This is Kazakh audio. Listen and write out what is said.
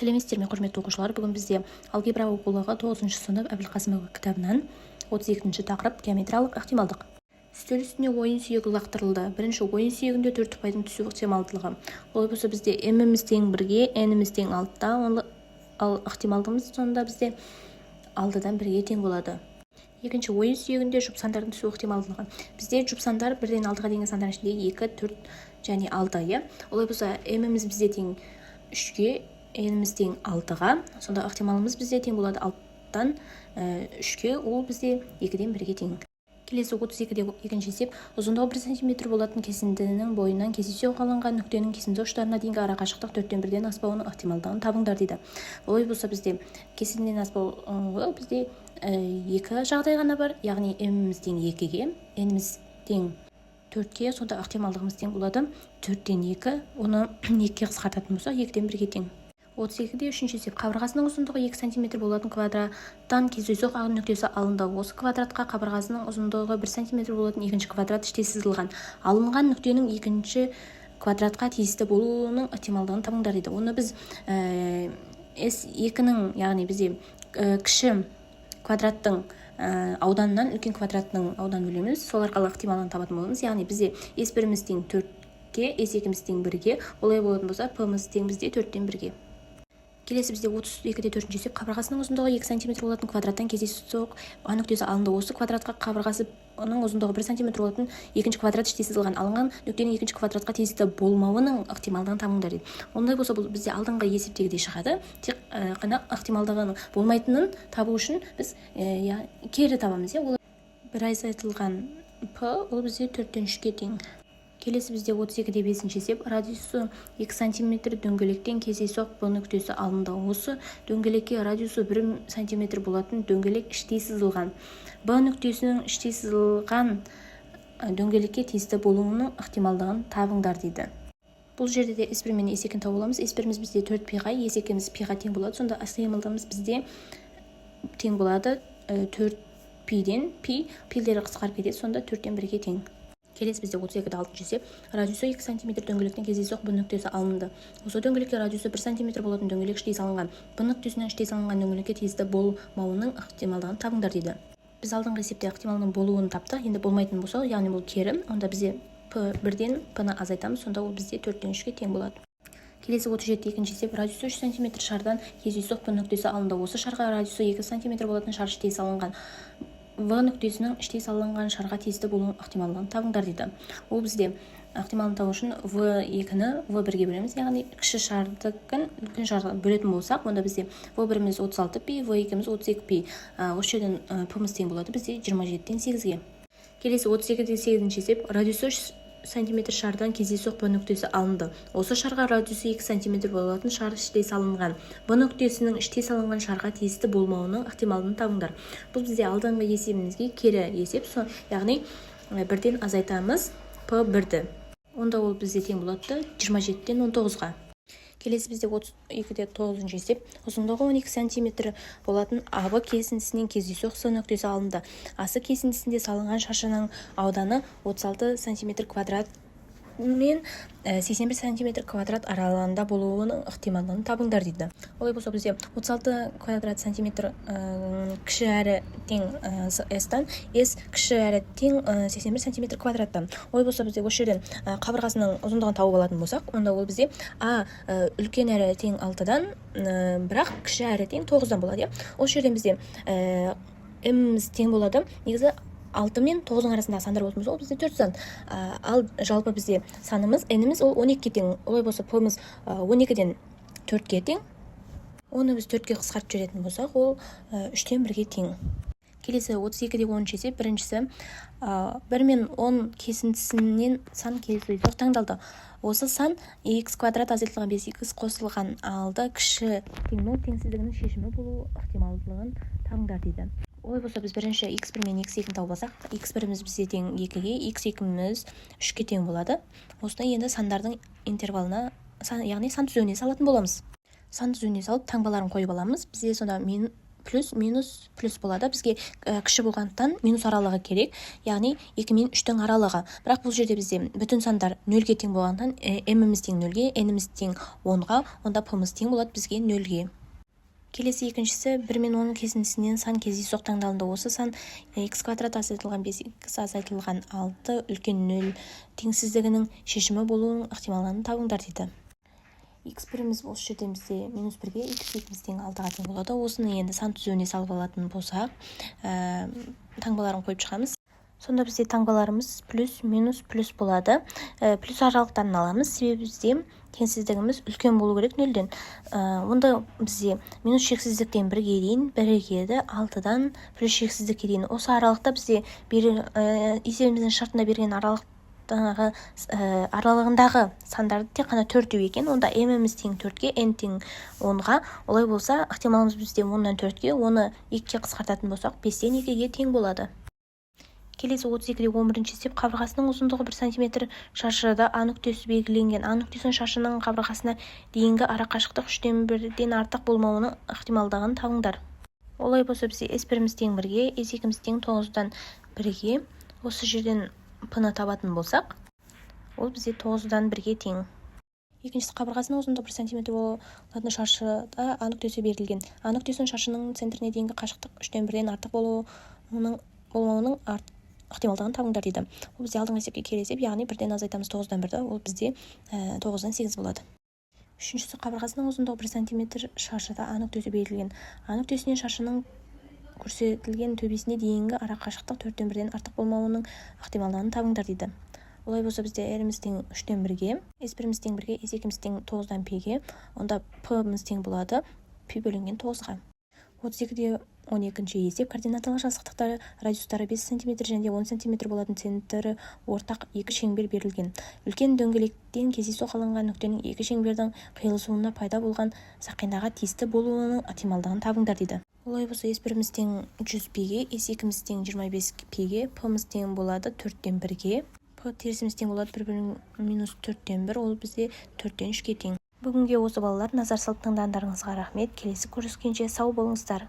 Сәлеметсіздер ме, құрметті оқушылар. Бүгін бізде алгебра оқулығы 9 сынып Әбілқасымова кітабынан 32 тақырып геометриялық ықтималдық. Үстел үстіне ойын сүйегі лақтырылды. Бірінші ойын сүйегінде 4 ұпайдың түсу ықтималдылығы. Олай болса бізде m-іміз тең 1-ге, n-іміз тең 6-да, ал ықтималдығымыз сонда бізде 6-дан 1-ге тең болады. Екінші ойын сүйегінде жұп-сандардың түсу ықтималдылығы. Бізде жұп-сандар 1-ден 6-ға дейінгі сандар ішінде 2, 4 және 6. Олай болса m-іміз бізде тең 3-ге, n-іміз тең 6-ға, сонда ықтималымыз бізде тең болады 6-дан 3-ге, ол бізде 2-ден 1-ге тең. Келесі 32-де екінші есеп, ұзындығы 1 см болатын кесіндінің бойынан кездейсоқ алынған нүктенің кесінді ұштарына дейінгі арақашықтық 4-тен 1-ден аспауының ықтималдығын табыңдар дейді. Олай болса бізде кесіндіден аспауы бізде екі жағдай ғана бар, яғни m-іміз тең 2-ге, n-іміз тең 4-ке, сонда ықтималдығымыз тең болады 4-тен 2, оны 2-ге қысқартатын болса 2-ден 1-ге тең. 32-де үшінші есеп, қабырғасының ұзындығы 2 см болатын квадраттан кездейсоқ ағын нүктесі алынды. Осы квадратқа қабырғасының ұзындығы 1 см болатын екінші квадрат іште сызылған. Алынған нүктенің екінші квадратқа тиісті болуының ықтималдығын табыңдар дейді. Оны біз S2-нің, яғни бізде кіші квадраттың ауданынан үлкен квадраттың ауданын бөлеміз, сол арқылы ықтималдығын табатын боламыз. Яғни бізде S1-іміз тең 4-ге, S2-міз тең 1-ге, олай болатын болса P-міз тең бізде 4-тен 1-ге. Келесі бізде 32-де төртінші есеп, қабырғасының ұзындығы 2 см болатын квадраттан кездейсоқ ағын нүктесі алынды. Осы квадратқа қабырғасының ұзындығы 1 см болатын екінші квадрат іште сызылған. Алынған нүктенің екінші квадратқа тиісті болмауының ықтималдығын табыңдар дейді. Ондай болса бұл бізде алдыңғы есептегідей шығады. Тек қана ықтималдығының болмайтынын табу үшін біз кері табамыз. Ол бір азайтылған P ол бізде 4-тен 3-ге тең. Келесі бізде 32-де 5-ші есеп, радиусы 2 см дөңгелектен кездейсоқ P нүктесі алынды. Осы дөңгелекке радиусы 1 см болатын дөңгелек іштей сызылған. B нүктесінің іштей сызылған дөңгелекке тиісті болуының ықтималдығын табыңдар дейді. Бұл жерде де S1 мен S2-ні тауып аламыз. S1-міз бізде 4π-ға, S2-міз π-ға тең болады. Сонда ықтималдығымыз бізде тең болады 4π-ден пилері қысқарып кетеді. Сонда 4-тен 1-ге тең. Келесі бізде 32-де 6-шы есеп, радиусы 2 см дөңгелектен кездейсоқ B нүктесі алынды. Осы дөңгелекке радиусы 1 см болатын дөңгелек іштей салынған. B нүктесінің іштей салынған дөңгелекке тиісті болмауының ықтималдығын табыңдар дейді. Біз алдыңғы есепте ықтималының болуын таптық, енді болмайтын болса, яғни бұл кері, онда бізде P1-ден P-ны азайтамыз, сонда ол бізде 4-тен 3-ге тең болады. Келесі 37-де екінші есеп, радиусы 3 см шардан кездейсоқ B нүктесі алынды. Осы шарға радиусы 2 см болатын шар іштей салынған. В нүктесінің іштей салынған шарға тиісті болуының ықтималдығын табыңдар дейді. Ол бізде ықтималын табу үшін V2-ні V1-ге бөлеміз, яғни кіші шардыкін үлкен шарға бөлетін болсақ, онда бізде V1-міз 36π, V2-міз 32π. Осы жерден P-міз тең болады, бізде 27-тен 8-ге. Келесі 32-де 8-ші есеп, радиусы 3 см шардан кездейсоқ B нүктесі алынды. Осы шарға радиусы 2 см болатын шар іштей салынған. B нүктесінің іштей салынған шарға тиісті болмауының ықтималын табыңдар. Бұл бізде алдыңғы есебімізге кері есеп, яғни 1-ден азайтамыз P1-ді. Онда ол бізде тең болады 27-тен 19-ға. Келесі бізде 32-де 9-шы есеп, ұзындығы 12 см болатын AB кесіндісінен кездейсоқ С нүктесі алынды. AC кесіндісінде салынған шаршының ауданы 36 см квадрат мен 81 см квадрат аралығында болуының ықтималын табыңдар дейді. Олай болса бізде 36 квадрат сантиметр кіші әрі тең S-тан, S кіші әрі тең 81 см квадраттан. Олай болса бізде осы жерден қабырғасының ұзындығын тауып алатын болсақ, онда ол бізде A үлкен әрі тең 6-дан, бірақ кіші әрі тең 9-дан болады. Осы жерден бізде M-міз тең болады. Негізі 6 мен 9-ның арасындағы сандар болатын болса, ол бізде 4 сан. Ал жалпы бізде санымыз, n-іміз ол 12-ге тең. Олай болса, P-міз 12-ден 4-ге тең. Оны біз 4-ге қысқартып жіберетін болсақ, ол 3-тен 1-ге тең. Келесі 32-де 10-шы есеп, біріншісі 1 мен 10 кесіндісінен сан кездейсоқ таңдалды. Осы сан x квадрат азайтылған 5x қосылған алды кіші тең 0 теңсіздігінің шешімі болу ықтималдығын табыңдар дейді. Олай болса біз бірінші x1 мен x2-ні тауып алсақ, x1-міз бізде тең 2-ге, x2-міз 3-ге тең болады. Осыны енді сандардың интервалына, яғни сан түзуіне салатын боламыз. Сан түзуіне салып таңбаларын қойып аламыз. Бізде сонда плюс минус плюс болады. Бізге кіші болғандықтан минус аралығы керек, яғни 2 мен 3-тің аралығы. Бірақ бұл жерде бізде бүтін сандар 0-ге тең болғандықтан m-іміз тең 0-ге, n-іміз тең 10-ға, онда p-іміз тең болады бізге 0-ге. Келесі екіншісі 1 мен 10 кесіндісінен сан кездейсоқ таңдалынды. Осы сан x квадрат азайтылған 5x азайтылған 6 үлкен 0 теңсіздігінің шешімі болуының ықтималын табыңдар дейді. x1-іміз осы жерде бізде минус 1-ге, x2-іміз тең 6-ға тең болады. Осыны енді сан түзуіне салып алатын болсақ, таңбаларын қойып шығамыз. Сонда бізде таңбаларымыз плюс, минус, плюс болады. Плюс аралықтарын аламыз, себебі бізде теңсіздігіміз үлкен болу керек 0-ден. Онда бізде минус шексіздіктен 1-ге дейін, 1-ге де 6-дан плюс шексіздікке дейін. Осы аралықта бізде есебіміздің шартында берген аралығындағы сандарды тек қана 4 екен. Онда m-іміз тең 4-ге, n тең 10-ға. Олай болса, ықтималымыз бізде 10-нан 4-ге, оны 2-ге қысқартатын болсақ, 5-тен 2-ге тең болады. Келесі 32-де 11-ші есеп, қабырғасының ұзындығы 1 см шаршыда А нүктесі белгіленген. А нүктесінің шаршының қабырғасына дейінгі арақашықтық 3-тен 1-ден артық болмауының ықтималдығын табыңдар. Олай болса бізде S1-іміз тең 1-ге, S2-іміз тең 9-дан 1-ге. Осы жерден p-ны табатын болсақ, ол бізде 9-дан 1-ге тең. Екіншісі, қабырғасының ұзындығы 1 см болатын шаршыда А нүктесі берілген. А нүктесінің шаршының центріне дейінгі қашықтық 3-тен 1-ден артық болмауының ықтималдығын табыңдар дейді. Ол бізде алдыңғы есепке келесеп, яғни 1-ден азайтамыз 9-дан 1-ді, ол бізде 9-дан 8 болады. Үшіншісі, қабырғасының ұзындығы 1 см шаршыда А нүктесі берілген. А нүктесінен шаршының көрсетілген төбесіне дейінгі арақашықтық 4-тен 1-ден артық болмауының ықтималдығын табыңдар дейді. Олай болса бізде r-іміз тең 3-тен 1-ге, S1-іміз тең 1-ге, S2-іміз тең 9-дан p-ге, онда p-іміз тең болады p бөлінген 9-ға. 32-де 12-ші есеп, координаталық жазықтықтары радиустары 5 см және 10 см болатын центрі ортақ 2 шеңбер берілген. Үлкен дөңгелектен кездейсоқ алынған нүктенің 2 шеңбердің қиылысуына пайда болған сақинаға тиісті болуының ықтималдығын табыңдар дейді. Олай болса, S1-іміз тең 100 p-ге, S2-іміз тең 25 p-ге, p-іміз тең болады 4-тен 1-ге, p терісіміз тең болады 1 минус 4-тен 1, ол бізде 4-тен 3-ге тең. Бүгінге осы балалар, назар салып тыңдағандарыңызға рахмет. Келесі көріскенше сау болыңыздар.